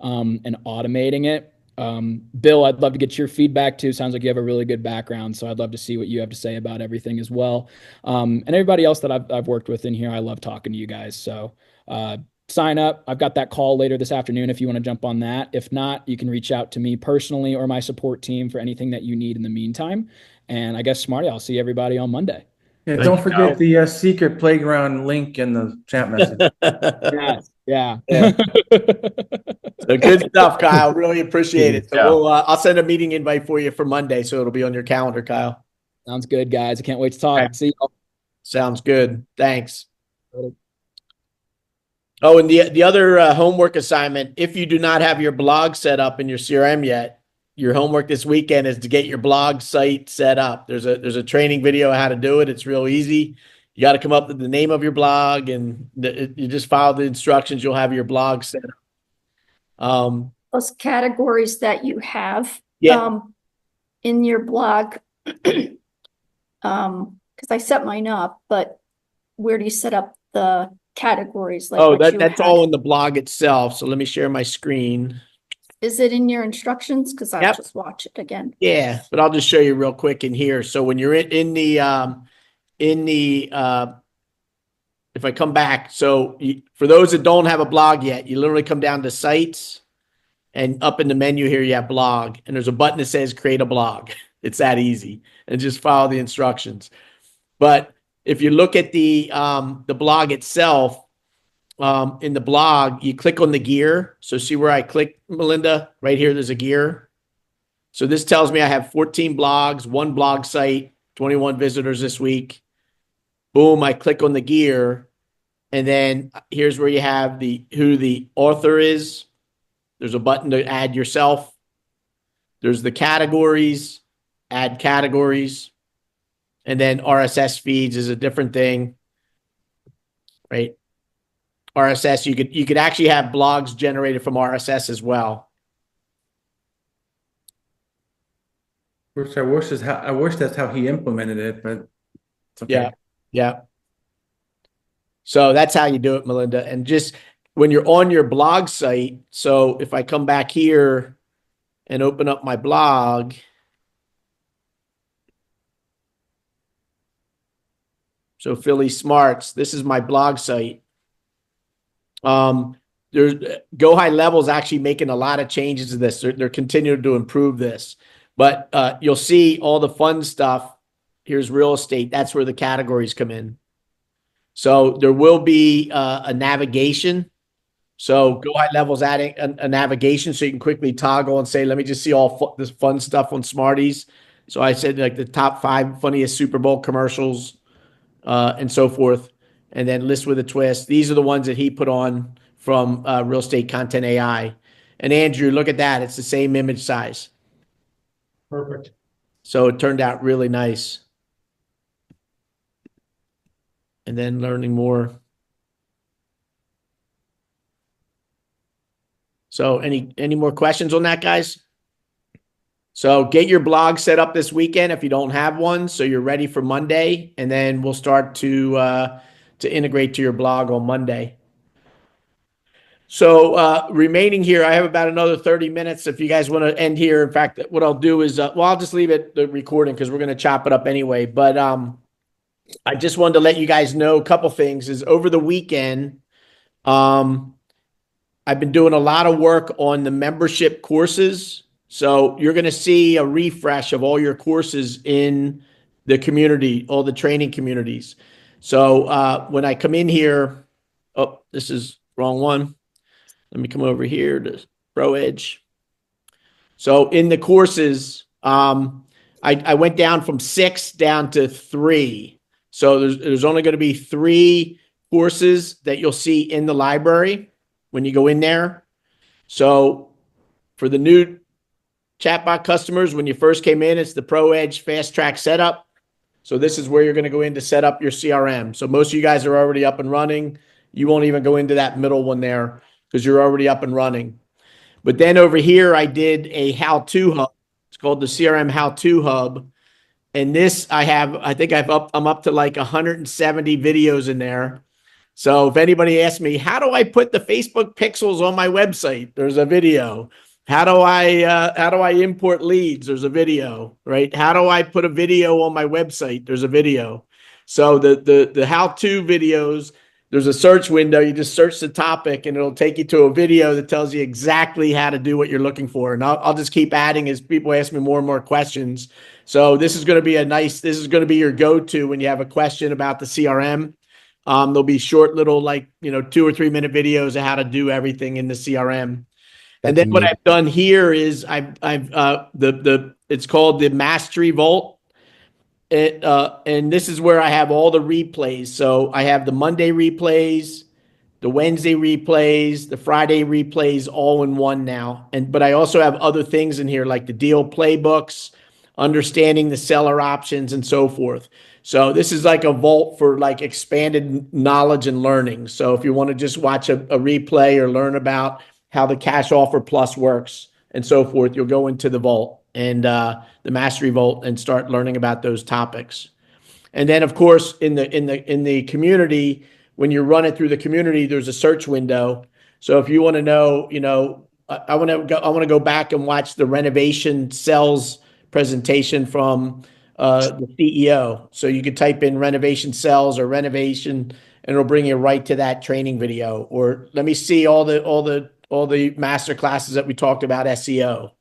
and automating it. Bill, I'd love to get your feedback too. Sounds like you have a really good background, so I'd love to see what you have to say about everything as well. And everybody else that I've worked with in here, I love talking to you guys. So sign up. I've got that call later this afternoon if you want to jump on that. If not, you can reach out to me personally or my support team for anything that you need in the meantime. And I guess, Smarty, I'll see everybody on Monday. Yeah, Thank don't you, forget Kyle. the secret playground link in the chat message. Yes. Yeah. Yeah. So good stuff, Kyle. Really appreciate it. So Yeah. I'll send a meeting invite for you for Monday, so it'll be on your calendar, Kyle. Sounds good, guys. I can't wait to All talk. right. See you. Sounds good. Thanks. Oh, and the other homework assignment, if you do not have your blog set up in your CRM yet, your homework this weekend is to get your blog site set up. There's a training video how to do it. It's real easy. You got to come up with the name of your blog, and you just follow the instructions. You'll have your blog set up. Those categories that you have Yeah. in your blog, because I set mine up, but where do you set up the categories? Like Oh, what you that's have? all in the blog itself. So let me share my screen. Is it in your instructions? Because I'll Yep. just watch it again. Yeah, but I'll just show you real quick in here. So when you're in the if I come back, so for those that don't have a blog yet, you literally come down to sites, and up in the menu here you have blog, and there's a button that says create a blog. It's that easy, and just follow the instructions. But if you look at the blog itself, in the blog, you click on the gear. So see where I click, Melinda? Right here, there's a gear. So this tells me I have 14 blogs, 1 blog site, 21 visitors this week. Boom, I click on the gear. And then here's where you have who the author is. There's a button to add yourself. There's the categories, add categories. And then RSS feeds is a different thing, right? RSS, you could actually have blogs generated from RSS as well. Which I wish that's how he implemented it, but it's okay. Yeah. Yeah. So that's how you do it, Melinda. And just when you're on your blog site, so if I come back here and open up my blog, so Philly Smarts, this is my blog site. There's Go High Level is actually making a lot of changes to this. They're continuing to improve this, but you'll see all the fun stuff. Here's real estate. That's where the categories come in. So there will be a navigation. So Go High Level is adding a navigation, so you can quickly toggle and say, let me just see all this fun stuff on Smarties. So I said like the top 5 funniest Super Bowl commercials and so forth. And then list with a twist. These are the ones that he put on from Real Estate Content AI. And Andrew, look at that. It's the same image size. Perfect. So it turned out really nice. And then learning more. So any more questions on that, guys? So get your blog set up this weekend if you don't have one, so you're ready for Monday, and then we'll start to integrate to your blog on Monday. So remaining here, I have about another 30 minutes. If you guys want to end here, in fact, what I'll do is, I'll just leave it the recording because we're going to chop it up anyway. But I just wanted to let you guys know a couple things. Is over the weekend, I've been doing a lot of work on the membership courses. So you're going to see a refresh of all your courses in the community, all the training communities. So when I come in here, oh, this is wrong one. Let me come over here to ProEdge. So in the courses, I went down from 6 down to 3. So there's only going to be 3 courses that you'll see in the library when you go in there. So for the new chatbot customers, when you first came in, it's the ProEdge Fast Track Setup. So this is where you're going to go in to set up your CRM. So most of you guys are already up and running. You won't even go into that middle one there because you're already up and running. But then over here, I did a how-to hub. It's called the CRM How-To Hub. And this I'm up to like 170 videos in there So if anybody asks me, how do I put the Facebook pixels on my website? There's a video. How do I import leads? There's a video, right? How do I put a video on my website? There's a video. So the how-to videos, there's a search window. You just search the topic and it'll take you to a video that tells you exactly how to do what you're looking for. And I'll just keep adding as people ask me more and more questions. So this is going to be this is going to be your go-to when you have a question about the CRM. There'll be short little 2 or 3 minute videos of how to do everything in the CRM. And then what I've done here is it's called the Mastery Vault. And this is where I have all the replays. So I have the Monday replays, the Wednesday replays, the Friday replays all in one now. But I also have other things in here like the deal playbooks, understanding the seller options and so forth. So this is like a vault for like expanded knowledge and learning. So if you want to just watch a replay or learn about how the cash offer plus works and so forth, you'll go into the vault and the Mastery Vault and start learning about those topics. And then of course in the community, when you run it through the community, there's a search window. So if you want to know, I want to go back and watch the renovation sales presentation from the CEO. So you could type in renovation sales or renovation and it'll bring you right to that training video. Or let me see all the master classes that we talked about SEO,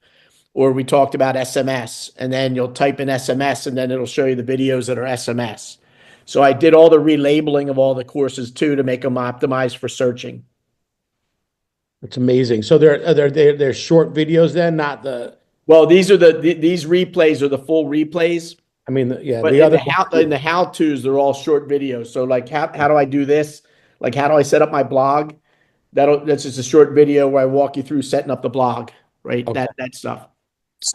or we talked about SMS, and then you'll type in SMS and then it'll show you the videos that are SMS. So I did all the relabeling of all the courses too to make them optimized for searching. It's amazing. So they're short videos then, not the. Well, these replays are the full replays. I mean, yeah. But in the how-tos, they're all short videos. So like, how do I do this? Like, how do I set up my blog? That's just a short video where I walk you through setting up the blog, right? Okay. That stuff.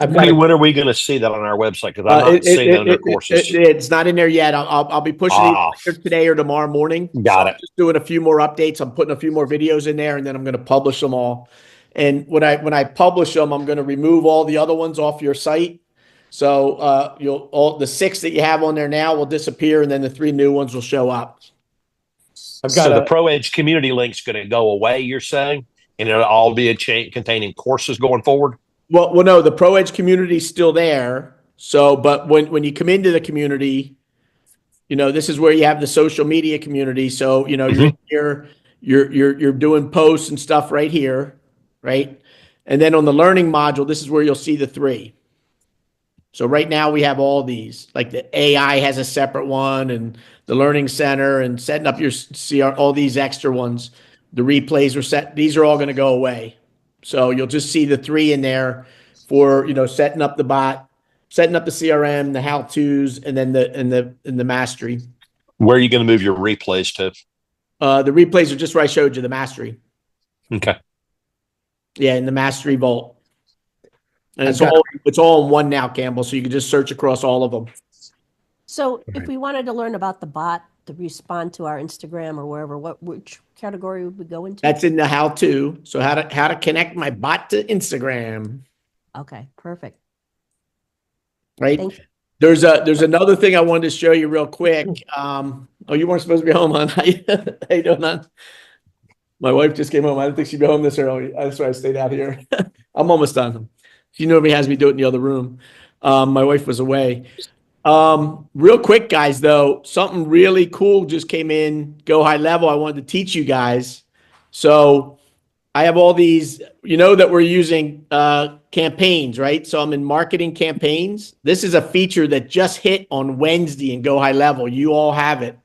When are we going to see that on our website? Because I'm not seeing that under courses. It's not in there yet. I'll be pushing it either today or tomorrow morning. Got it. I'm just doing a few more updates. I'm putting a few more videos in there, and then I'm going to publish them all. And when I publish them, I'm going to remove all the other ones off your site. So all the 6 that you have on there now will disappear, and then the 3 new ones will show up. So the ProEdge community link's going to go away, you're saying, and it'll all be a chain containing courses going forward? Well, no, the ProEdge community is still there. So, but when you come into the community, this is where you have the social media community. So, you're doing posts and stuff right here, right? And then on the learning module, this is where you'll see the 3. So right now we have all these, like the AI has a separate one, and the learning center, and setting up your CR, all these extra ones. The replays are set. These are all going to go away. So you'll just see the 3 in there for, setting up the bot, setting up the CRM, the how-tos, and then the mastery. Where are you going to move your replays to? The replays are just where I showed you the mastery. Okay. Yeah, in the Mastery Vault. And it's all in one now, Campbell, so you can just search across all of them. So if we wanted to learn about the bot to respond to our Instagram or wherever, which category would we go into? That's in the how-to. So how to connect my bot to Instagram. Okay, perfect. Right. Thank you. There's another thing I wanted to show you real quick. You weren't supposed to be home, hon. How you doing, hon? My wife just came home. I didn't think she'd be home this early. That's why I stayed out here. I'm almost done. She normally has me do it in the other room. My wife was away. Real quick, guys, though, something really cool just came in, Go High Level. I wanted to teach you guys. So I have all these, that we're using campaigns, right? So I'm in marketing campaigns. This is a feature that just hit on Wednesday in Go High Level. You all have it.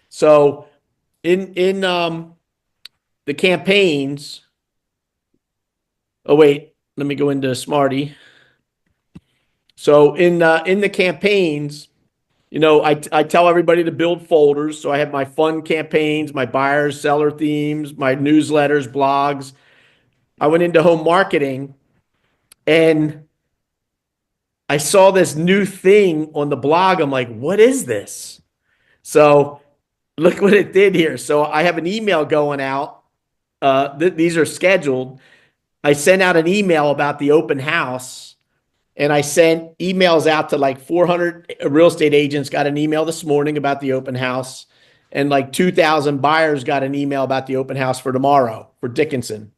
So in the campaigns, let me go into Smarty. So in the campaigns, I tell everybody to build folders. So I have my fun campaigns, my buyers, seller themes, my newsletters, blogs. I went into home marketing and I saw this new thing on the blog. I'm like, what is this? So look what it did here. So I have an email going out. These are scheduled. I sent out an email about the open house, and I sent emails out to like 400 real estate agents. Got an email this morning about the open house, and like 2,000 buyers got an email about the open house for tomorrow for Dickinson.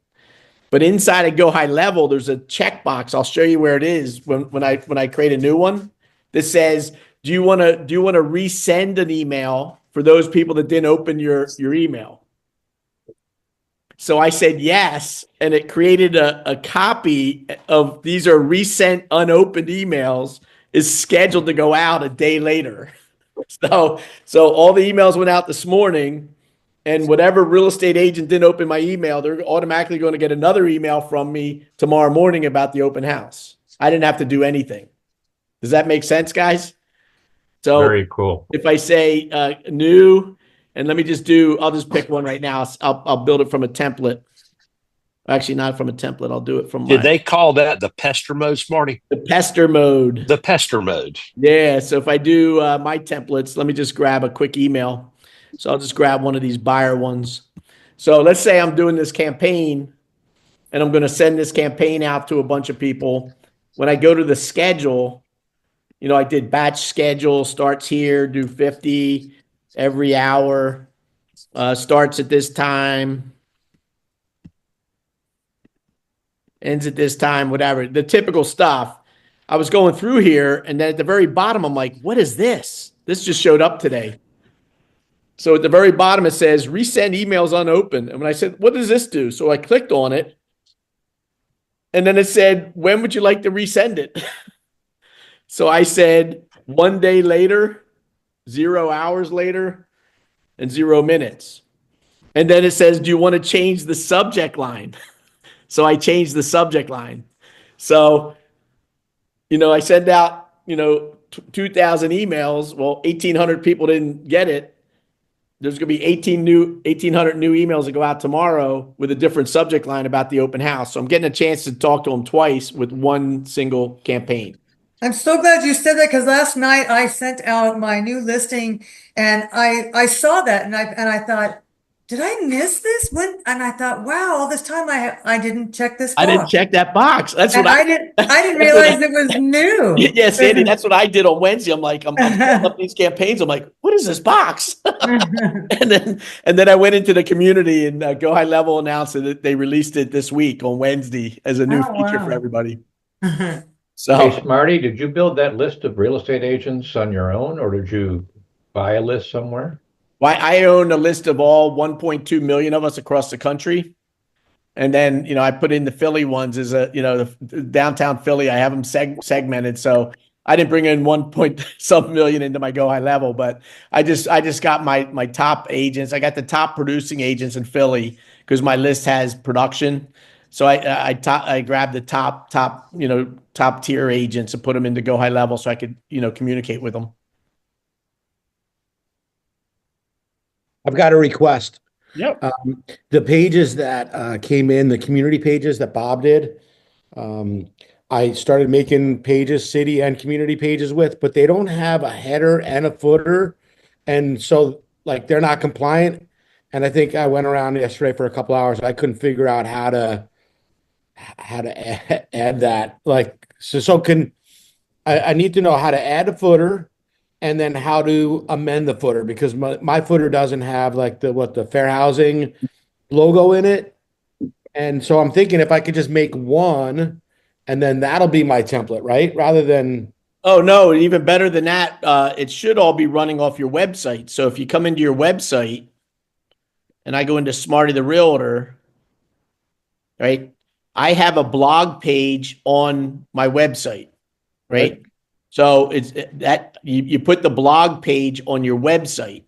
But inside of Go High Level, there's a checkbox. I'll show you where it is when I create a new one that says, do you want to resend an email for those people that didn't open your email? So I said yes, and it created a copy of these are resent unopened emails is scheduled to go out a day later. So all the emails went out this morning, and whatever real estate agent didn't open my email, they're automatically going to get another email from me tomorrow morning about the open house. I didn't have to do anything. Does that make sense, guys? So Very cool. if I say new, and I'll just pick one right now. I'll build it from a template. Actually, not from a template. I'll do it from Did they call that the pester mode, Smarty? the pester mode. The pester mode. Yeah. So if I do my templates, let me just grab a quick email. So I'll just grab one of these buyer ones. So let's say I'm doing this campaign and I'm going to send this campaign out to a bunch of people. When I go to the schedule, I did batch schedule, starts here, do 50 every hour, starts at this time, ends at this time, whatever, the typical stuff. I was going through here, and then at the very bottom, I'm like, what is this? This just showed up today. So at the very bottom, it says resend emails unopened. And when I said, what does this do? So I clicked on it, and then it said, when would you like to resend it? So I said 1 day later, 0 hours later, and 0 minutes. And then it says, do you want to change the subject line? So I changed the subject line. So, I sent out, 2,000 emails. Well, 1,800 people didn't get it. There's going to be 1,800 new emails that go out tomorrow with a different subject line about the open house. So I'm getting a chance to talk to them twice with one single campaign. I'm so glad you said that, because last night I sent out my new listing and I saw that and I thought, did I miss this? And I thought, wow, all this time I didn't check this box. I didn't check that box. That's what I didn't realize it was new. Yeah, Sandy, that's what I did on Wednesday. I'm like, I'm pulling up these campaigns. I'm like, what is this box? and then I went into the community, and Go High Level announced that they released it this week on Wednesday as a new feature for everybody. So, Hey, Smarty, did you build that list of real estate agents on your own, or did you buy a list somewhere? well, I own a list of all 1.2 million of us across the country. And then, I put in the Philly ones as the downtown Philly. I have them segmented. So I didn't bring in 1 million into my Go High Level, but I just got my top agents. I got the top producing agents in Philly because my list has production. So I grabbed the top tier agents and put them into Go High Level so I could, communicate with them. I've got a request. Yep. The pages that came in, the community pages that Bob did, I started making pages, city and community pages with, but they don't have a header and a footer. And so they're not compliant. And I think I went around yesterday for a couple hours. I couldn't figure out how to add that. I need to know how to add a footer and then how to amend the footer, because my footer doesn't have the fair housing logo in it. And so I'm thinking if I could just make one and then that'll be my template, right? Rather than. Oh, no, even better than that. It should all be running off your website. So if you come into your website and I go into Smarty the Realtor, right? I have a blog page on my website, right? So it's that you put the blog page on your website,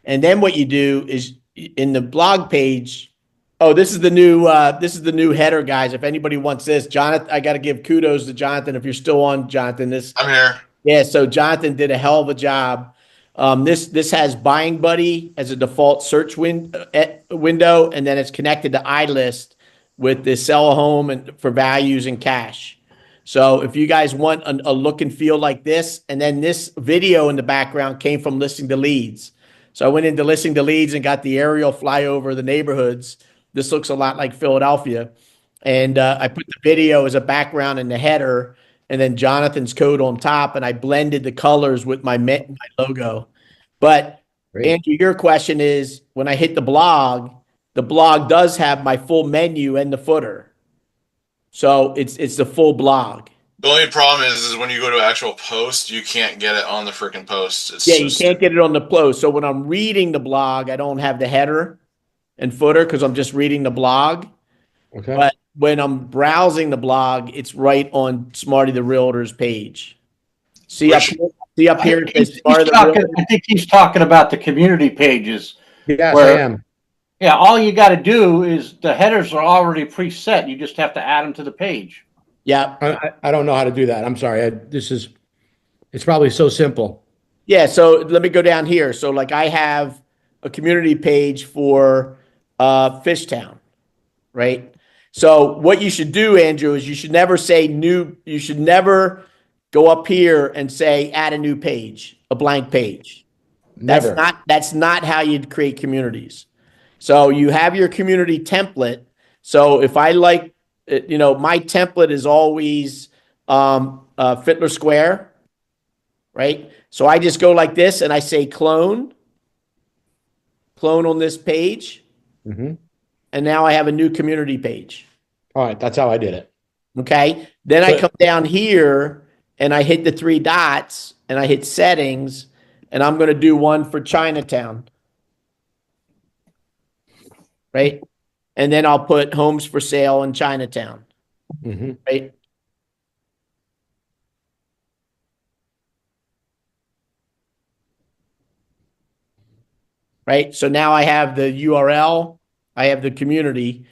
and then what you do is in the blog page. Oh, this is the new header, guys. If anybody wants this, Jonathan, I got to give kudos to Jonathan. If you're still on, Jonathan, I'm here. Yeah. So Jonathan did a hell of a job. This has Buying Buddy as a default search window, and then it's connected to iList with the sell a home and for values and cash. So if you guys want a look and feel like this, and then this video in the background came from Listing to Leads. So I went into Listing to Leads and got the aerial fly over the neighborhoods. This looks a lot like Philadelphia. And I put the video as a background in the header, and then Jonathan's code on top, and I blended the colors with my logo. But Great. Andrew, your question is, when I hit the blog does have my full menu and the footer. So it's the full blog. The only problem is when you go to actual post, you can't get it on the freaking post. It's Yeah, you can't get it on the post. So when I'm reading the blog, I don't have the header and footer because I'm just reading the blog. Okay. But when I'm browsing the blog, it's right on Smarty the Realtor's page. See up here, it says Smarty the Realtor. I think he's talking about the community pages. Yes, where- I am. Yeah, all you got to do is the headers are already preset. You just have to add them to the page. Yeah. I don't know how to do that. I'm sorry. It's probably so simple. Yeah, so let me go down here. So like I have a community page for Fishtown, right? So what you should do, Andrew, is you should never say new, you should never go up here and say add a new page, a blank page. Never. That's not how you'd create communities. So you have your community template. So if I like, my template is always Fiddler Square, right? So I just go like this and I say clone on this page. Mm-hmm. And now I have a new community page. All right. That's how I did it. Okay. Then I come down here and I hit the 3 dots and I hit settings and I'm going to do one for Chinatown. Right. And then I'll put homes for sale in Chinatown. Mm-hmm. Right. Right. So now I have the URL, I have the community,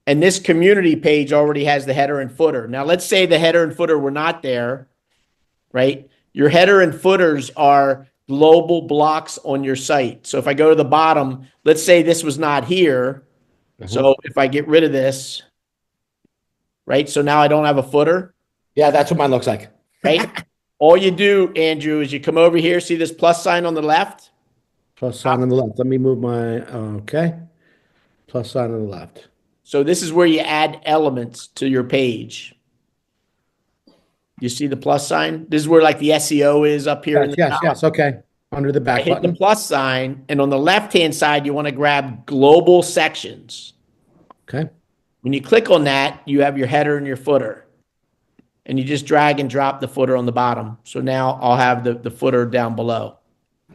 and this community page already has the header and footer. Now let's say the header and footer were not there, right? Your header and footers are global blocks on your site. So if I go to the bottom, let's say this was not here. So if I get rid of this, right? So now I don't have a footer. Yeah, that's what mine looks like. Right? All you do, Andrew, is you come over here, see this plus sign on the left? Plus sign on the left. Let me move my, okay. Plus sign on the left. So this is where you add elements to your page. You see the plus sign? This is where like the SEO is up here. Yes. Okay. Under the back I hit button. the plus sign, and on the left-hand side, you want to grab global sections. Okay. When you click on that, you have your header and your footer. And you just drag and drop the footer on the bottom. So now I'll have the footer down below.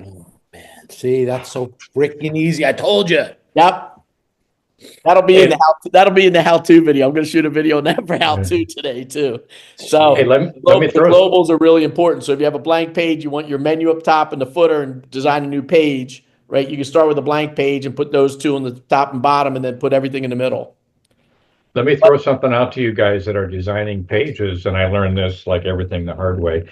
Oh, man. See, that's so freaking easy. I told you. Yep. That'll be in the how-to video. I'm going to shoot a video on that for how-to today too. So Hey, let me the throw globals are really important. So if you have a blank page, you want your menu up top and the footer and design a new page, right? You can start with a blank page and put those two on the top and bottom and then put everything in the middle. Let me throw something out to you guys that are designing pages, and I learned this like everything the hard way.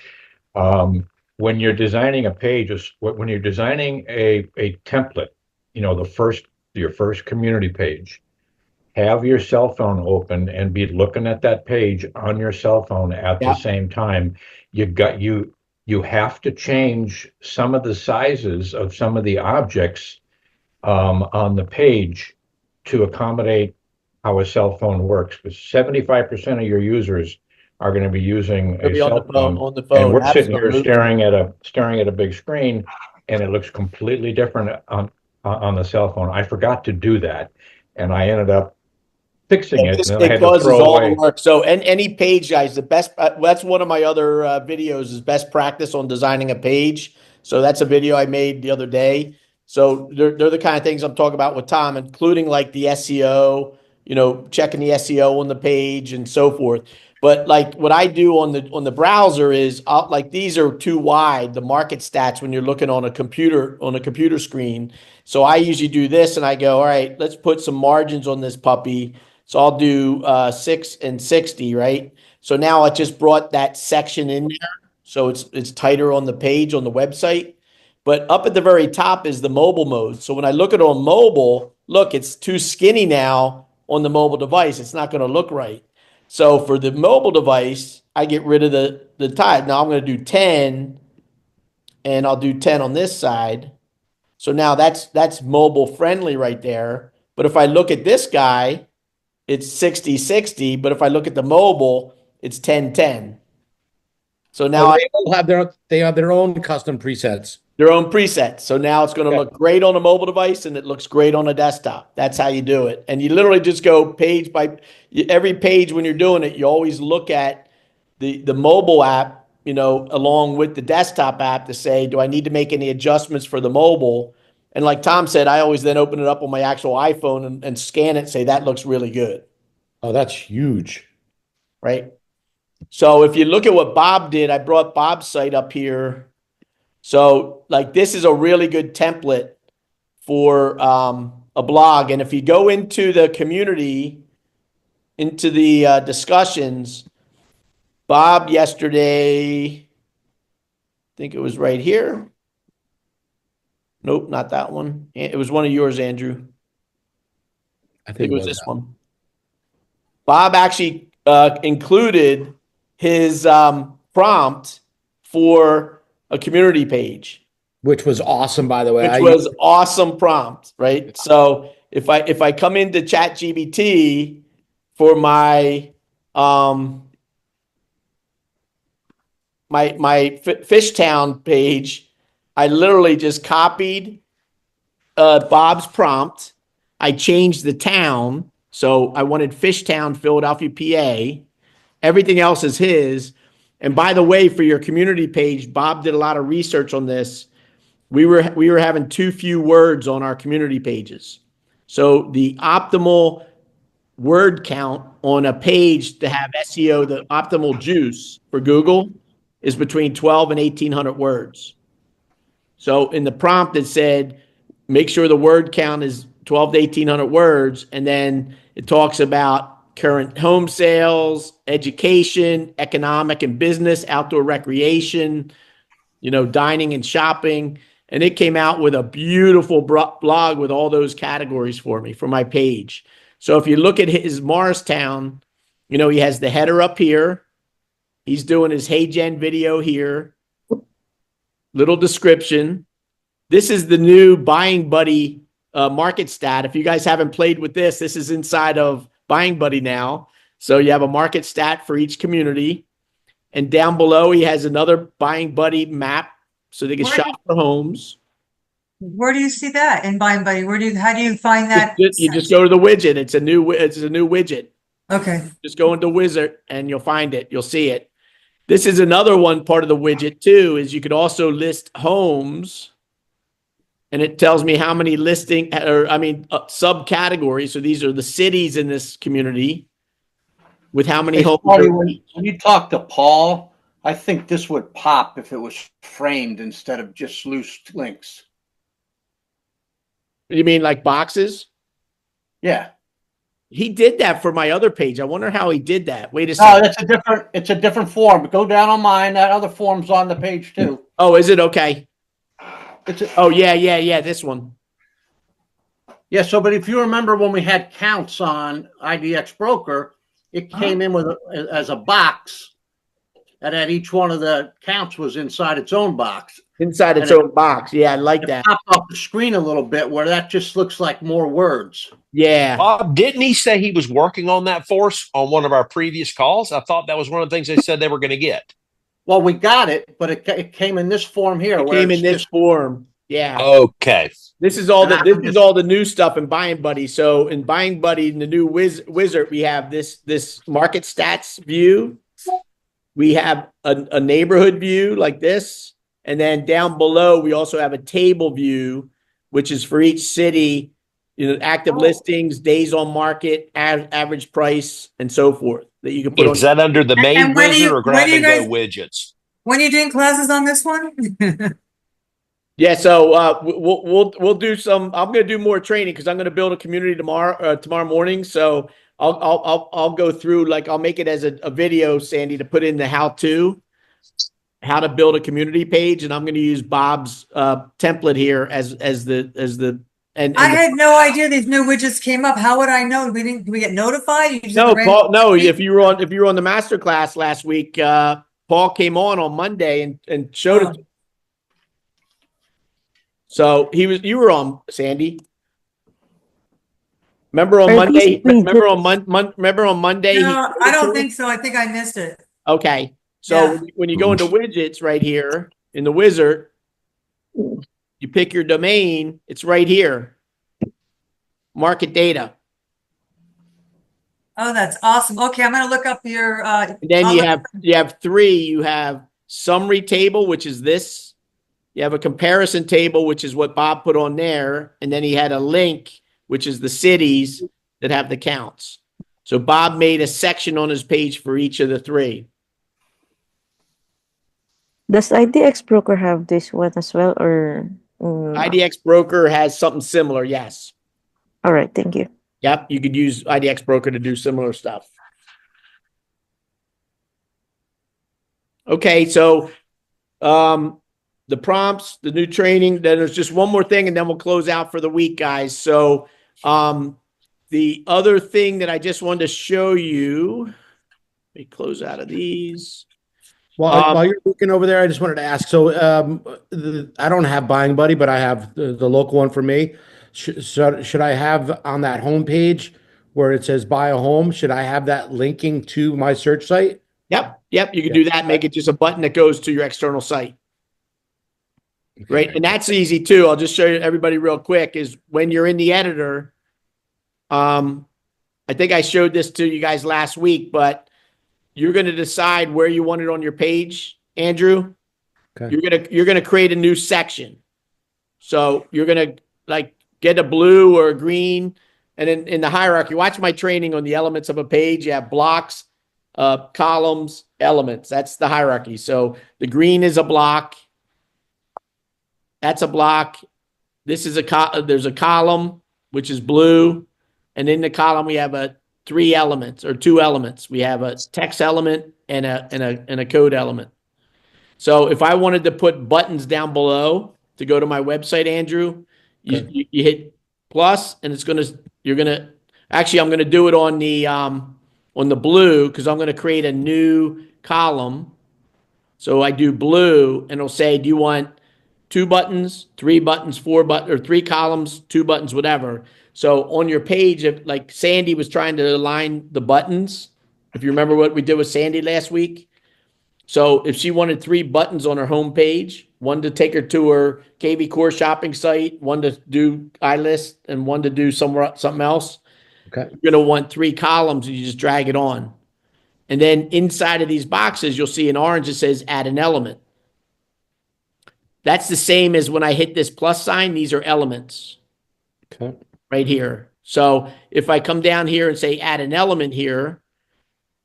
When you're designing a page, when you're designing a template, your first community page, have your cell phone open and be looking at that page on your cell phone at the same time. You have to change some of the sizes of some of the objects on the page to accommodate how a cell phone works, because 75% of your users are going to be using a cell phone. On the phone. And we're sitting here Absolutely. staring at a big screen, and it looks completely different on the cell phone. I forgot to do that, and I ended up fixing it, and then I had to throw all away. the work. So, and any page, guys, the best. That's one of my other videos is best practice on designing a page. So that's a video I made the other day. So they're the kind of things I'm talking about with Tom, including like the SEO. Checking the SEO on the page and so forth. But like what I do on the browser is like these are too wide, the market stats when you're looking on a computer screen. So I usually do this and I go, all right, let's put some margins on this puppy. So I'll do 6 and 60, right? So now I just brought that section in there. So it's tighter on the page on the website. But up at the very top is the mobile mode. So when I look at it on mobile, look, it's too skinny now on the mobile device. It's not going to look right. So for the mobile device, I get rid of the tie. Now I'm going to do 10 and I'll do 10 on this side. So now that's mobile friendly right there. But if I look at this guy, it's 60-60. But if I look at the mobile, it's 10-10. So now they have their own custom presets. Their own presets. So now it's going to look great on a mobile device and it looks great on a desktop. That's how you do it. And you literally just go page by every page when you're doing it. You always look at the mobile app, you know, along with the desktop app to say, do I need to make any adjustments for the mobile? And like Tom said, I always then open it up on my actual iPhone and scan it and say, that looks really good. Oh, that's huge. Right. So if you look at what Bob did, I brought Bob's site up here. So like this is a really good template for a blog. And if you go into the community, into the discussions, Bob yesterday, I think it was right here. Nope, not that one. It was one of yours, Andrew. I think it was this one. Bob actually included his prompt for a community page, which was awesome, by the way. Which was awesome prompt, right? So if I come into ChatGPT for my my Fishtown page, I literally just copied Bob's prompt. I changed the town, so I wanted Fishtown, Philadelphia, PA. Everything else is his. And by the way, for your community page, Bob did a lot of research on this. We were having too few words on our community pages. So the optimal word count on a page to have SEO, the optimal juice for Google, is between 12 and 1,800 words. So in the prompt, it said, make sure the word count is 12 to 1,800 words. And then it talks about current home sales, education, economic and business, outdoor recreation, you know, dining and shopping. And it came out with a beautiful blog with all those categories for me for my page. So if you look at his Morristown, you know, he has the header up here. He's doing his Hey Gen video here. Little description. This is the new Buying Buddy market stat. If you guys haven't played with this, this is inside of Buying Buddy now. So you have a market stat for each community. And down below, he has another Buying Buddy map so they can shop for homes. Where do you see that in Buying Buddy? How do you find that? You just go to the widget. It's a new widget. Okay. Just go into Wizard and you'll find it. You'll see it. This is another one part of the widget too, is you could also list homes. And it tells me how many subcategories. So these are the cities in this community with how many homes. When you talk to Paul, I think this would pop if it was framed instead of just loose links. You mean like boxes? Yeah. He did that for my other page. I wonder how he did that. Wait a second. second. It's a different form. Go down on mine. That other form's on the page too. Oh, is it? Okay. Yeah. This one. Yeah. So, but if you remember when we had counts on IDX Broker, it came in with as a box, and at each one of the counts was inside its own box. Inside its own box. Yeah, I like that. Popped off the screen a little bit where that just looks like more words. Yeah. Bob, didn't he say he was working on that for us on one of our previous calls? I thought that was one of the things they said they were going to get. Well, we got it, but it came in this form here. It came in this form. Yeah. Okay. This is all the new stuff in Buying Buddy. So in Buying Buddy, in the new wizard, we have this market stats view. We have a neighborhood view like this. And then down below, we also have a table view, which is for each city, you know, active listings, days on market, average price, and so forth that you can put on. Is that under the main wizard or grab and go widgets? When are you doing classes on this one? Yeah, so we'll do some. I'm going to do more training because I'm going to build a community tomorrow morning. So I'll go through, like, I'll make it as a video, Sandy, to put in the how to build a community page, and I'm going to use Bob's template here as the. And I had no idea these new widgets came up. How would I know? Do we get notified? No, if you were on the masterclass last week, Paul came on Monday and showed it. So you were on, Sandy. Remember on Monday? Remember on Monday? No, I don't think so. I think I missed it. Okay. So when you go into widgets right here in the wizard, You pick your domain, it's right here. Market data. Oh, that's awesome. Okay, I'm gonna look up your, And then you have three. You have summary table, which is this. You have a comparison table, which is what Bob put on there. And then he had a link, which is the cities that have the counts. So Bob made a section on his page for each of the three. Does IDX Broker have this one as well, or? IDX Broker has something similar, yes. All right, thank you. Yep, you could use IDX Broker to do similar stuff. Okay, so the prompts, the new training, then there's just one more thing, and then we'll close out for the week, guys. So the other thing that I just wanted to show you, let me close out of these. While you're looking over there, I just wanted to ask. So I don't have Buying Buddy, but I have the local one for me. Should I have on that homepage where it says buy a home? Should I have that linking to my search site? Yep. You can do that. Make it just a button that goes to your external site. Okay. Right. And that's easy too. I'll just show you everybody real quick is when you're in the editor. I think I showed this to you guys last week, but you're going to decide where you want it on your page, Andrew. Okay. You're going to create a new section. So you're going to like get a blue or a green. And in the hierarchy, watch my training on the elements of a page. You have blocks, columns, elements. That's the hierarchy. So the green is a block. That's a block. This is there's a column, which is blue. And in the column, we have two elements. We have a text element and a code element. So if I wanted to put buttons down below to go to my website, Andrew, you hit plus, and I'm going to do it on the blue because I'm going to create a new column. So I do blue, and it'll say, do you want 2 buttons, 3 buttons, 4 buttons, or 3 columns, 2 buttons, whatever. So on your page, if like Sandy was trying to align the buttons, if you remember what we did with Sandy last week. So if she wanted 3 buttons on her home page, one to take her to her KV Core shopping site, one to do iList, and one to do something else. Okay. You're going to want 3 columns, and you just drag it on. And then inside of these boxes, you'll see in orange, it says add an element. That's the same as when I hit this plus sign, these are elements. Okay. Right here. So if I come down here and say add an element here,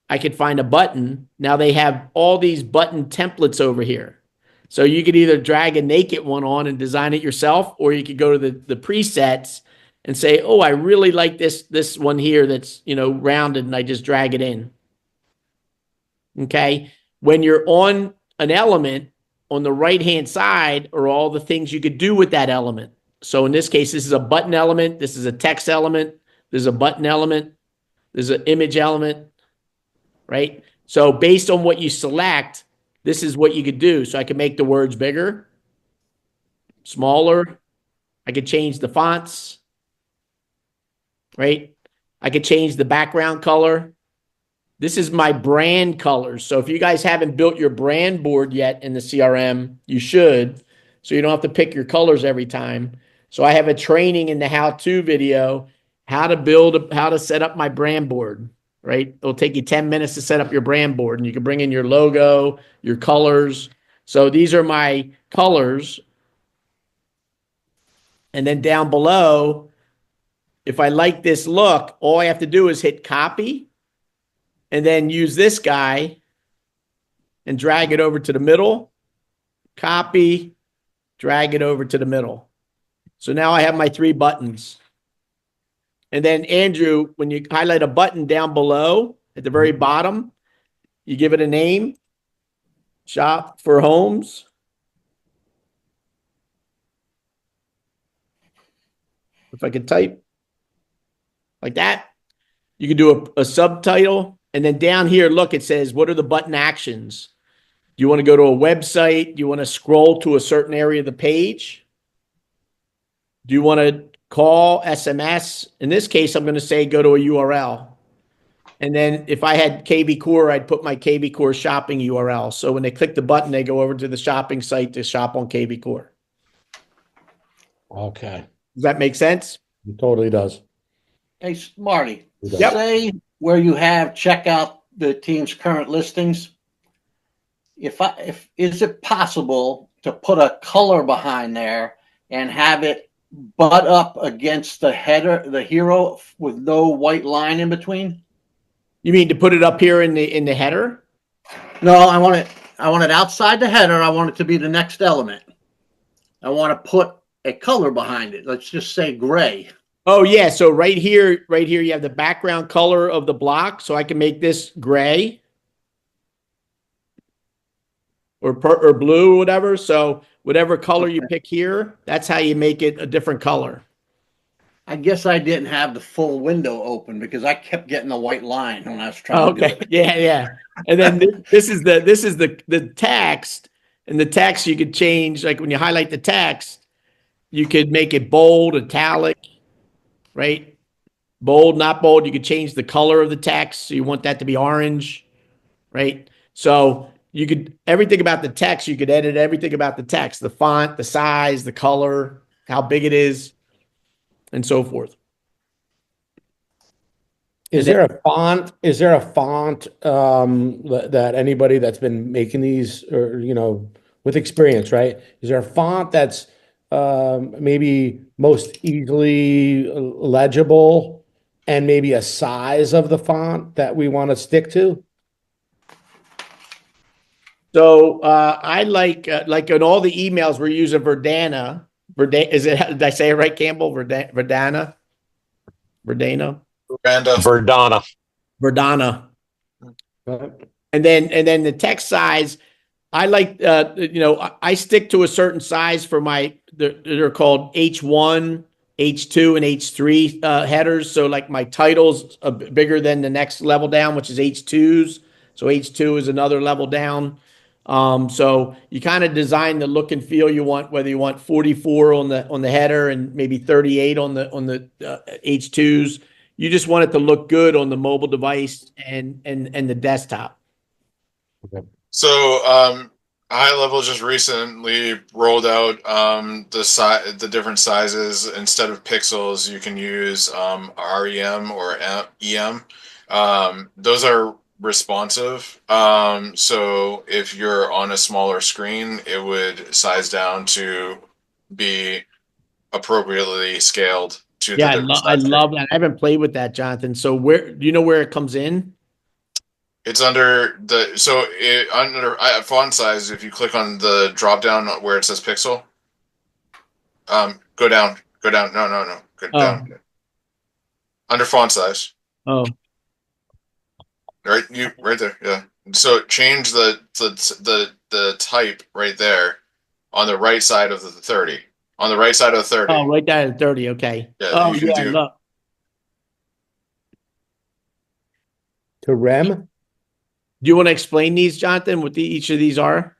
I could find a button. Now they have all these button templates over here. So you could either drag a naked one on and design it yourself, or you could go to the presets and say, oh, I really like this one here that's, rounded, and I just drag it in. Okay. When you're on an element, on the right-hand side are all the things you could do with that element. So in this case, this is a button element. This is a text element. There's a button element. There's an image element, right? So based on what you select, this is what you could do. So I could make the words bigger, smaller. I could change the fonts, right? I could change the background color. This is my brand colors. So if you guys haven't built your brand board yet in the CRM, you should. So you don't have to pick your colors every time. So I have a training in the how-to video, how to set up my brand board, right? It'll take you 10 minutes to set up your brand board, and you can bring in your logo, your colors. So these are my colors. And then down below, if I like this look, all I have to do is hit copy and then use this guy and drag it over to the middle, copy, drag it over to the middle. So now I have my 3 buttons. And then Andrew, when you highlight a button down below at the very bottom, you give it a name, Shop for Homes. If I could type like that, you can do a subtitle. And then down here, look, it says, what are the button actions? Do you want to go to a website? Do you want to scroll to a certain area of the page? Do you want to call, SMS? In this case, I'm going to say go to a URL. And then if I had KV Core, I'd put my KV Core shopping URL. So when they click the button, they go over to the shopping site to shop on KV Core. Okay. Does that make sense? It totally does. Hey, Marty, Yep. say where you have check out the team's current listings. If is it possible to put a color behind there and have it butt up against the header, the hero, with no white line in between? You mean to put it up here in the header? No, I want it outside the header. I want it to be the next element. I want to put a color behind it. Let's just say gray. Oh yeah, so right here you have the background color of the block, so I can make this gray or blue or whatever. So whatever color you pick here, that's how you make it a different color. I guess I didn't have the full window open because I kept getting the white line when I was trying to do it. Yeah. And then this is the text, and the text you could change, like when you highlight the text, you could make it bold, italic, right? Bold, not bold. You could change the color of the text. So you want that to be orange, right? So you could, everything about the text, you could edit everything about the text, the font, the size, the color, how big it is, and so forth. Is there a font? Is there a font that anybody that's been making these, or with experience, right? Is there a font that's maybe most easily legible, and maybe a size of the font that we want to stick to? So I like in all the emails we're using Verdana. Is it? Did I say it right, Campbell? Verdana. And then the text size, I like I stick to a certain size for they're called H1, H2, and H3 headers. So like my title's bigger than the next level down, which is H2s. So H2 is another level down. So you kind of design the look and feel you want, whether you want 44 on the header and maybe 38 on the H2s. You just want it to look good on the mobile device and the desktop. Okay. So High Level just recently rolled out the different sizes. Instead of pixels, you can use REM or EM. Those are responsive. So if you're on a smaller screen, it would size down to be appropriately scaled to Yeah, the different I sizes. love that. I haven't played with that, Jonathan. So do you know where it comes in? It's under under font size. If you click on the drop down where it says pixel, go down. No, go down. Under font size. Oh, right there. Yeah. So change the type right there on the right side of the 30. On the right side of the 30. Oh, right there at 30. Okay. Yeah, you can do look. To REM? Do you want to explain these, Jonathan, what each of these are?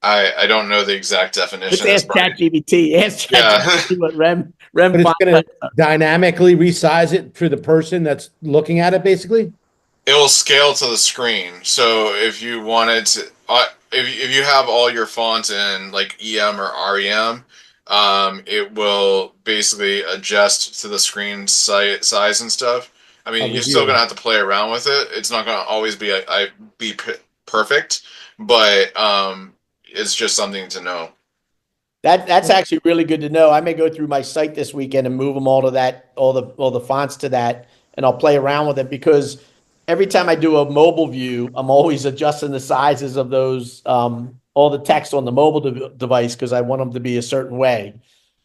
I don't know the exact definition. Let's ask ChatGPT. Ask ChatGPT what REM But it's font going to dynamically resize it for the person that's looking at it, basically? It will scale to the screen. So if you wanted to, if you have all your fonts in like EM or REM, it will basically adjust to the screen size and stuff. I mean, you're still gonna have to play around with it. It's not gonna always be perfect, but it's just something to know. That's actually really good to know. I may go through my site this weekend and move them all to that, all the fonts to that, and I'll play around with it, because every time I do a mobile view, I'm always adjusting the sizes of those, all the text on the mobile device, because I want them to be a certain way.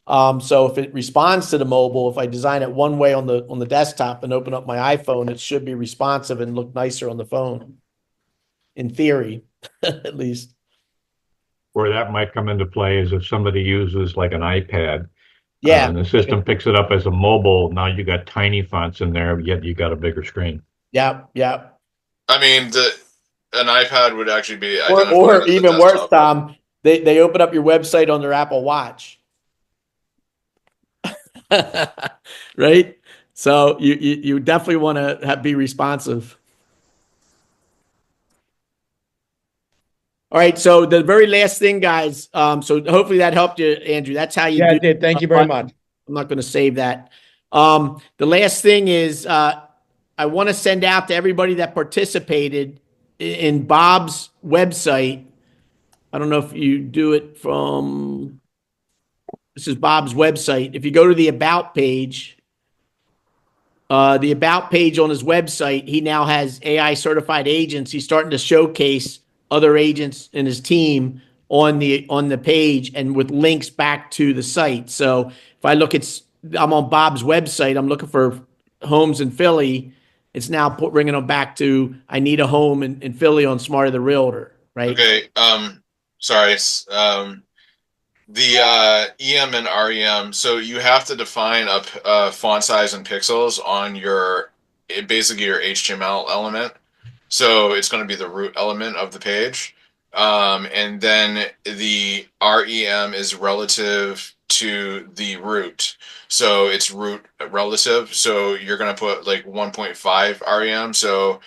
So if it responds to the mobile, if I design it one way on the desktop and open up my iPhone, it should be responsive and look nicer on the phone. In theory, at least. Where that might come into play is if somebody uses like an iPad. Yeah. And the system picks it up as a mobile. Now you got tiny fonts in there, yet you got a bigger screen. Yeah. I mean, an iPad would actually be or even worse, Tom. They open up your website on their Apple Watch. Right? So you definitely want to be responsive. All right. So the very last thing, guys. So hopefully that helped you, Andrew. That's how you Yeah, do it did. Thank you very much. I'm not going to save that. The last thing is, I want to send out to everybody that participated in Bob's website. I don't know if you do it from, this is Bob's website. If you go to the About page on his website, he now has AI certified agents. He's starting to showcase other agents in his team on the page and with links back to the site. So if I look at, I'm on Bob's website, I'm looking for homes in Philly. It's now bringing them back to, I need a home in Philly on Smarter the Realtor, right? Okay. Sorry. The EM and REM. So you have to define a font size and pixels on basically your HTML element. So it's going to be the root element of the page. And then the REM is relative to the root. So it's root relative. So you're going to put like 1.5 REM. So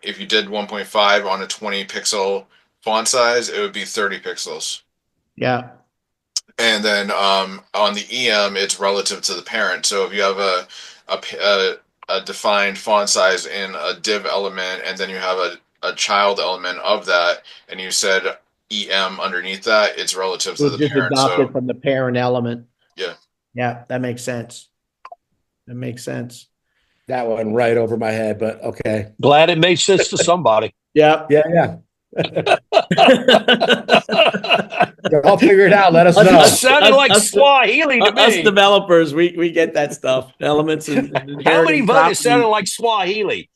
if you did 1.5 on a 20 pixel font size, it would be 30 pixels. Yeah. And then on the EM, it's relative to the parent. So if you have a defined font size in a div element, and then you have a child element of that, and you said EM underneath that, it's relative to the Just parent. adopted So from the parent element. yeah. Yeah, that makes sense. That makes sense. That went right over my head, but okay. Glad it made sense to somebody. Yeah. Yeah. I'll figure it out. Let us know. It sounded like Swahili to Us me. developers, we get that stuff. Elements and How many votes properties. sounded like Swahili?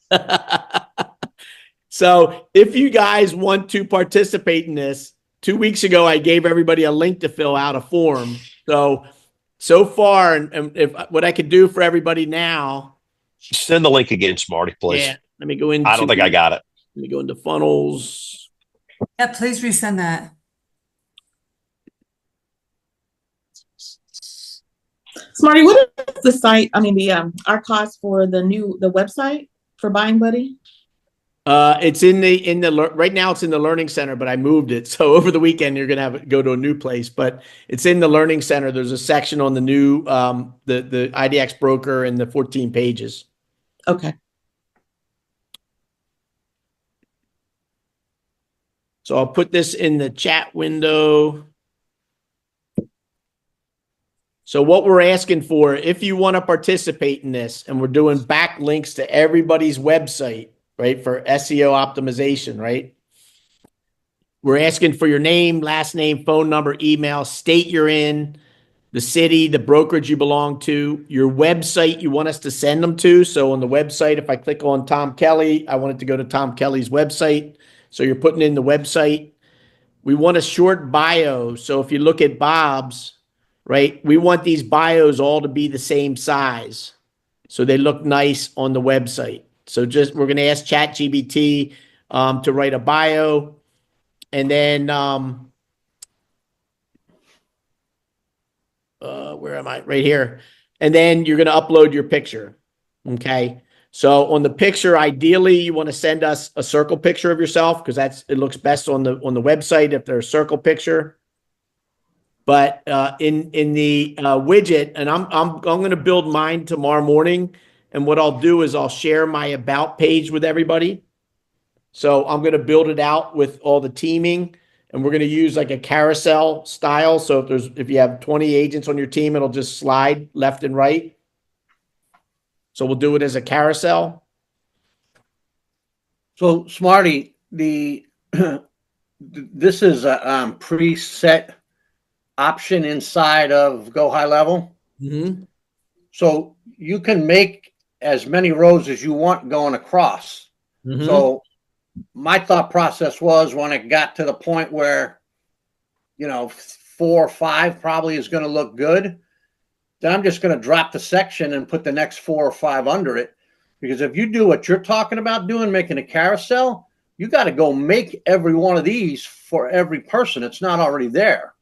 So if you guys want to participate in this, 2 weeks ago, I gave everybody a link to fill out a form. So far, and if what I could do for everybody now. Send the link again, Smarty, please. Yeah. Let me go into. I don't think I got it. Let me go into funnels. Yeah, please resend that. Smarty, what is the site? I mean, our cost for the website for Buying Buddy? It's in the right now it's in the Learning Center, but I moved it. So over the weekend you're gonna have it go to a new place, but it's in the Learning Center. There's a section on the new the IDX broker and the 14 pages. Okay. So I'll put this in the chat window. So what we're asking for, if you want to participate in this, and we're doing backlinks to everybody's website, right, for SEO optimization, right? We're asking for your name, last name, phone number, email, state you're in, the city, the brokerage you belong to, your website you want us to send them to. So on the website, if I click on Tom Kelly, I want it to go to Tom Kelly's website. So you're putting in the website. We want a short bio. So if you look at Bob's, right, we want these bios all to be the same size so they look nice on the website. So we're going to ask ChatGPT to write a bio, and then where am I? Right here. And then you're going to upload your picture. Okay. So on the picture, ideally, you want to send us a circle picture of yourself because it looks best on the website if there's a circle picture. But in the widget, and I'm going to build mine tomorrow morning. And what I'll do is I'll share my about page with everybody. So I'm going to build it out with all the teaming, and we're going to use like a carousel style. So if you have 20 agents on your team, it'll just slide left and right. So we'll do it as a carousel. So Smarty, this is a preset option inside of Go High Level. Mm-hmm. So you can make as many rows as you want going across. Mm-hmm. So my thought process was when it got to the point where, 4 or 5 probably is going to look good, then I'm just going to drop the section and put the next 4 or 5 under it. Because if you do what you're talking about doing, making a carousel, you got to go make every one of these for every person. It's not already there.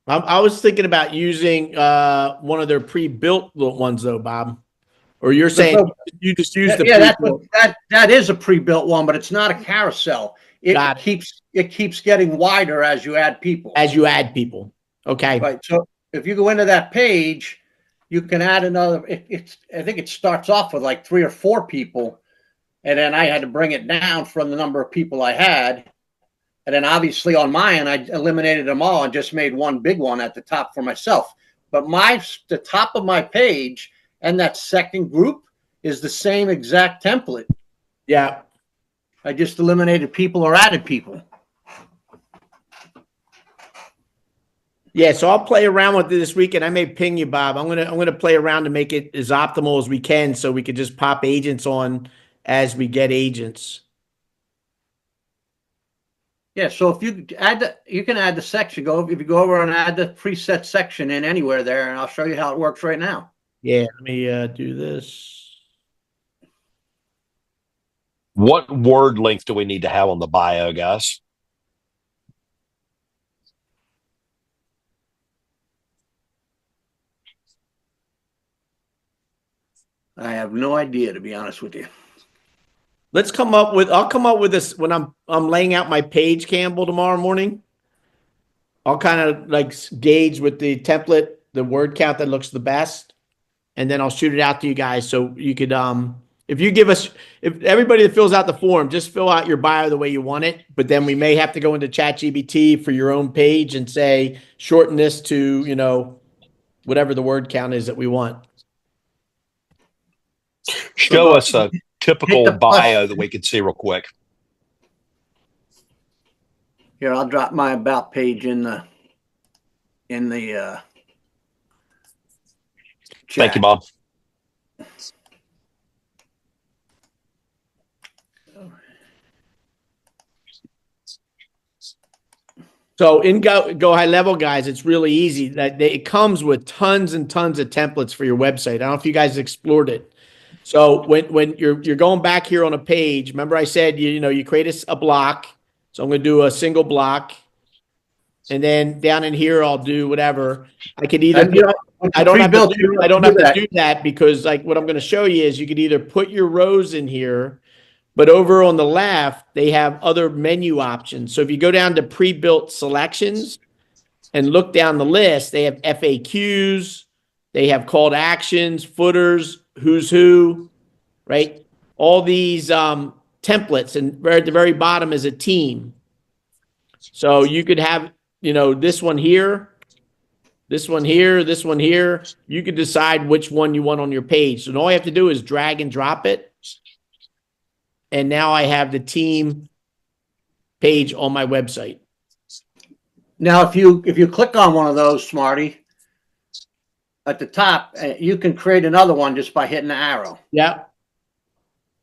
I was thinking about using one of their pre-built ones though, Bob. Or you're saying you just use the that is a pre-built one, but it's not a carousel. It keeps getting wider as you add people. Okay. Right. So if you go into that page, you can add another. I think it starts off with like 3 or 4 people, and then I had to bring it down from the number of people I had. And then obviously on mine, I eliminated them all and just made one big one at the top for myself. But the top of my page and that second group is the same exact template. Yeah. I just eliminated people or added people. Yeah, so I'll play around with it this weekend. I may ping you, Bob. I'm gonna play around to make it as optimal as we can, so we could just pop agents on as we get agents. Yeah, so if you can add the section. If you go over and add the preset section in anywhere there, and I'll show you how it works right now. Yeah, let me do this. What word length do we need to have on the bio, guys? I have no idea, to be honest with you. I'll come up with this when I'm laying out my page, Campbell, tomorrow morning. I'll kind of like gauge with the template, the word count that looks the best, and then I'll shoot it out to you guys. So you could, if everybody that fills out the form, just fill out your bio the way you want it. But then we may have to go into ChatGPT for your own page and say, shorten this to, whatever the word count is that we want. Show us a typical bio that we can see real quick. Here, I'll drop my about page in the chat. Thank you, Bob. So in Go High Level, guys, it's really easy. It comes with tons and tons of templates for your website. I don't know if you guys explored it. So when you're going back here on a page, remember I said you create a block. So I'm going to do a single block, and then down in here I'll do whatever. I could either I don't have to do that because like what I'm going to show you is you could either put your rows in here, but over on the left they have other menu options. So if you go down to pre-built selections and look down the list, they have FAQs, they have call to actions, footers, who's who, right? All these templates, and at the very bottom is a team. So you could have, this one here, this one here, this one here. You could decide which one you want on your page. So all I have to do is drag and drop it. And now I have the team page on my website. Now, if you click on one of those, Smarty, at the top, you can create another one just by hitting the arrow. Yeah.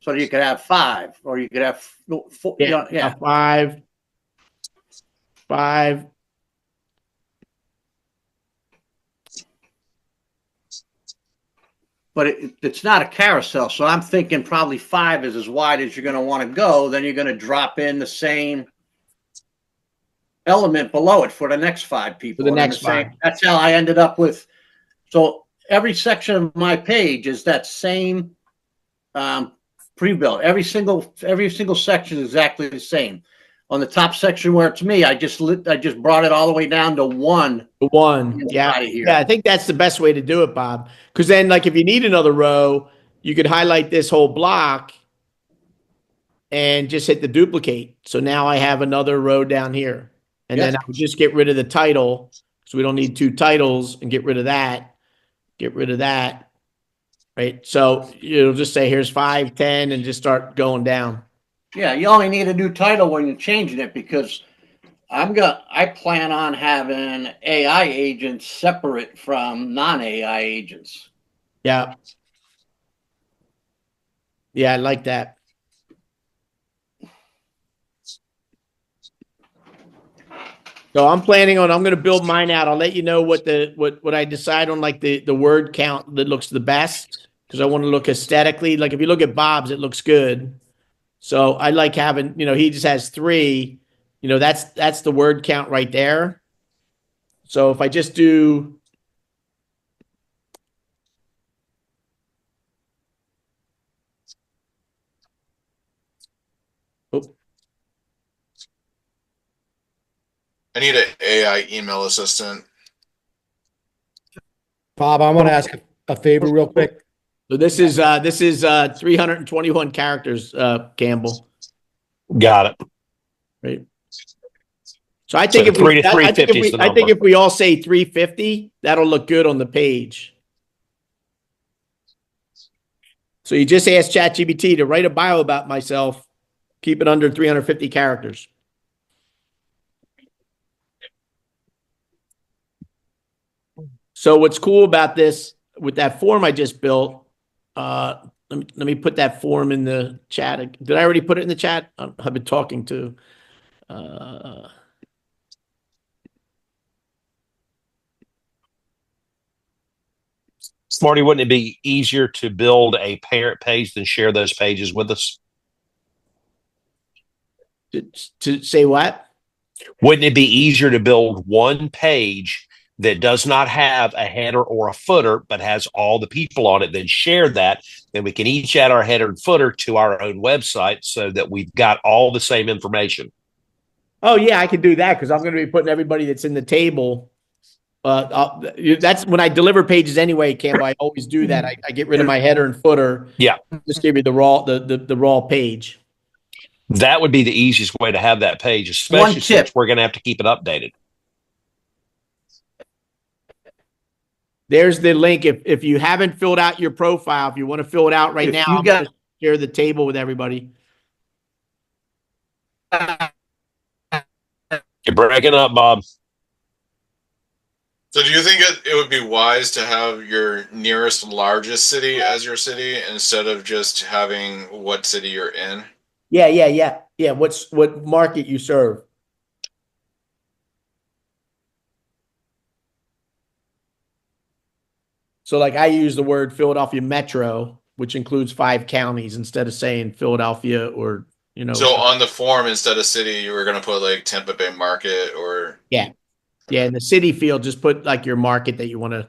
So you could have 5, or you could have 4. Yeah. 5. But it's not a carousel, so I'm thinking probably 5 is as wide as you're going to want to go. Then you're going to drop in the same element below it for the next 5 people. For the next 5. That's how I ended up with. So every section of my page is that same pre-built. Every single section is exactly the same. On the top section where it's me, I just brought it all the way down to 1. Yeah. Yeah, I think that's the best way to do it, Bob. Because then, like, if you need another row, you could highlight this whole block and just hit the duplicate. So now I have another row down here. And then I would just get rid of the title. So we don't need 2 titles, and get rid of that. Get rid of that. Right. So you'll just say here's 5, 10, and just start going down. Yeah, you only need a new title when you're changing it, because I plan on having AI agents separate from non-AI agents. Yeah. Yeah, I like that. So I'm going to build mine out. I'll let you know what I decide on, like the word count that looks the best, because I want to look aesthetically. Like if you look at Bob's, it looks good. So I like having, he just has 3, that's the word count right there. So if I just do, I need an AI email assistant. Bob, I want to ask a favor real quick. So this is 321 characters, Campbell. Got it. Right. So I think So 350 is the number. I think if we all say 350, that'll look good on the page. So you just ask ChatGPT to write a bio about myself, keep it under 350 characters. So what's cool about this with that form I just built, let me put that form in the chat. Did I already put it in the chat? I've been talking to Smarty, wouldn't it be easier to build a parent page than share those pages with us? to say what? Wouldn't it be easier to build one page that does not have a header or a footer, but has all the people on it, then share that? Then we can each add our header and footer to our own website so that we've got all the same information. Oh yeah, I can do that because I'm going to be putting everybody that's in the table. That's when I deliver pages anyway, Campbell. I always do that. I get rid of my header and footer. Yeah. Just give you the raw page. That would be the easiest way to have that page, especially since we're going to have to keep it updated. There's the link. If you haven't filled out your profile, if you want to fill it out right now, I'm going to share the table with everybody. You're breaking up, Bob. So do you think it would be wise to have your nearest largest city as your city instead of just having what city you're in? Yeah. What market you serve? So like I use the word Philadelphia Metro, which includes 5 counties, instead of saying Philadelphia or, you know. So on the form, instead of city, you were going to put like Tampa Bay market or. Yeah. In the city field, just put like your market that you want to.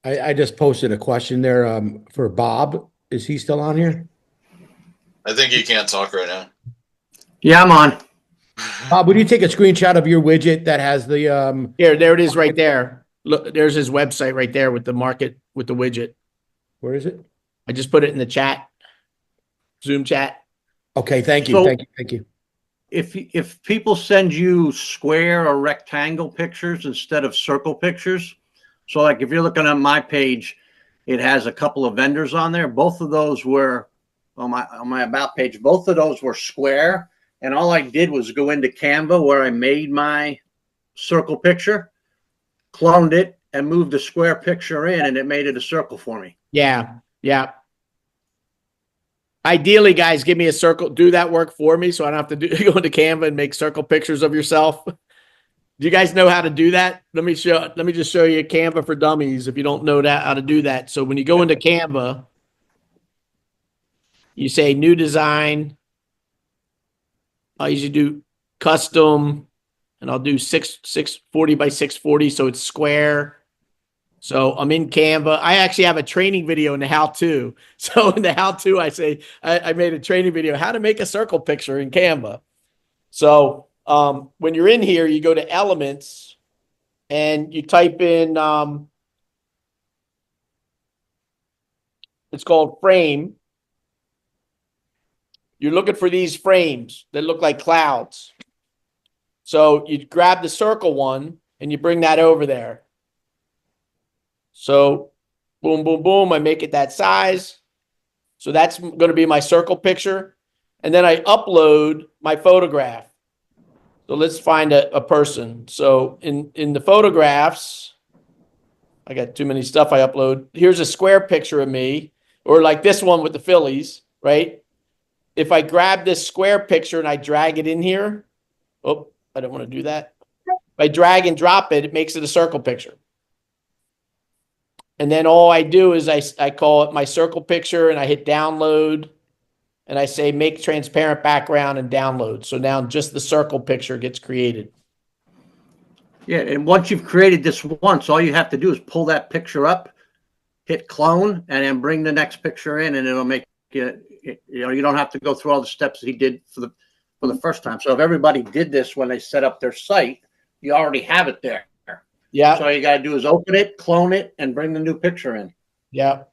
I just posted a question there for Bob. Is he still on here? I think he can't talk right now. Yeah, I'm on. Bob, would you take a screenshot of your widget that has the Here, there it is right there. Look, there's his website right there with the market with the widget. Where is it? I just put it in the chat. Zoom chat. Okay, thank you. So- Thank you. If people send you square or rectangle pictures instead of circle pictures, so like if you're looking at my page, it has a couple of vendors on there. Both of those were on my about page. Both of those were square, and all I did was go into Canva where I made my circle picture, cloned it, and moved the square picture in, and it made it a circle for me. Yeah. Ideally, guys, give me a circle. Do that work for me, so I don't have to go into Canva and make circle pictures of yourself. Do you guys know how to do that? Let me just show you Canva for Dummies if you don't know how to do that. So when you go into Canva, you say new design. I usually do custom, and I'll do 640 by 640, so it's square. So I'm in Canva. I actually have a training video in the how-to. So in the how-to, I say I made a training video how to make a circle picture in Canva. So when you're in here, you go to elements and you type in it's called frame. You're looking for these frames that look like clouds. So you grab the circle one and you bring that over there. So boom, boom, boom, I make it that size. So that's going to be my circle picture. And then I upload my photograph. So let's find a person. So in the photographs, I got too many stuff I upload. Here's a square picture of me, or like this one with the Phillies, right? If I grab this square picture and I drag it in here, oh, I don't want to do that. If I drag and drop it, it makes it a circle picture. And then all I do is I call it my circle picture and I hit download and I say make transparent background and download. So now just the circle picture gets created. Yeah, and once you've created this once, all you have to do is pull that picture up, hit clone, and then bring the next picture in, and it'll make you don't have to go through all the steps that he did for the first time. So if everybody did this when they set up their site, you already have it there. Yeah. So all you got to do is open it, clone it, and bring the new picture in. Yeah.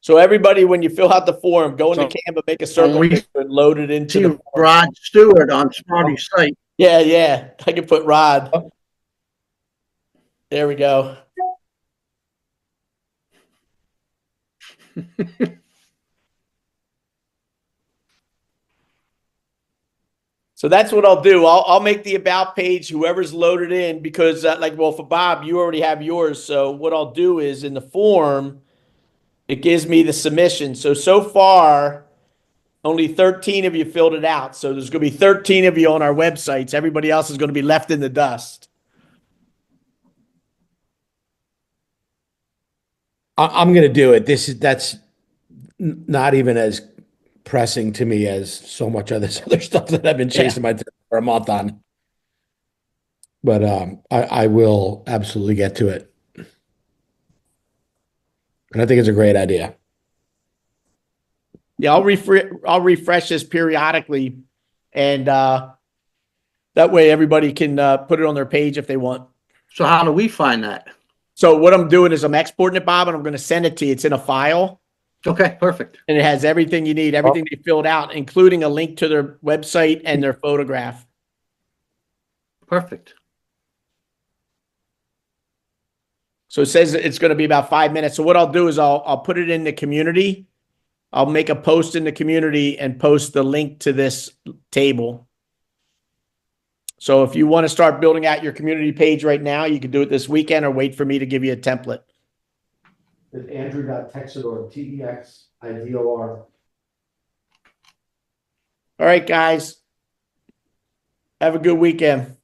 So everybody, when you fill out the form, go into Canva, make a circle picture, and load it into See the form. Rod Stewart on Smarty's site. Yeah. I can put Rod. There we go. So that's what I'll do. I'll make the about page, whoever's loaded in, because for Bob, you already have yours. So what I'll do is in the form, it gives me the submission. So far, only 13 of you filled it out. So there's going to be 13 of you on our websites. Everybody else is going to be left in the dust. I'm going to do it. That's not even as pressing to me as so much of this other stuff that I've been chasing my tail for a month on. But I will absolutely get to it. And I think it's a great idea. Yeah, I'll refresh this periodically, and that way everybody can put it on their page if they want. So how do we find that? So what I'm doing is I'm exporting it, Bob, and I'm going to send it to you. It's in a file. Okay, perfect. And it has everything you need, everything they filled out, including a link to their website and their photograph. Perfect. So it says it's going to be about 5 minutes. So what I'll do is I'll put it in the community. I'll make a post in the community and post the link to this table. So if you want to start building out your community page right now, you can do it this weekend or wait for me to give you a template. Andrew.Texidor, TEXIDOR. All right, guys. Have a good weekend.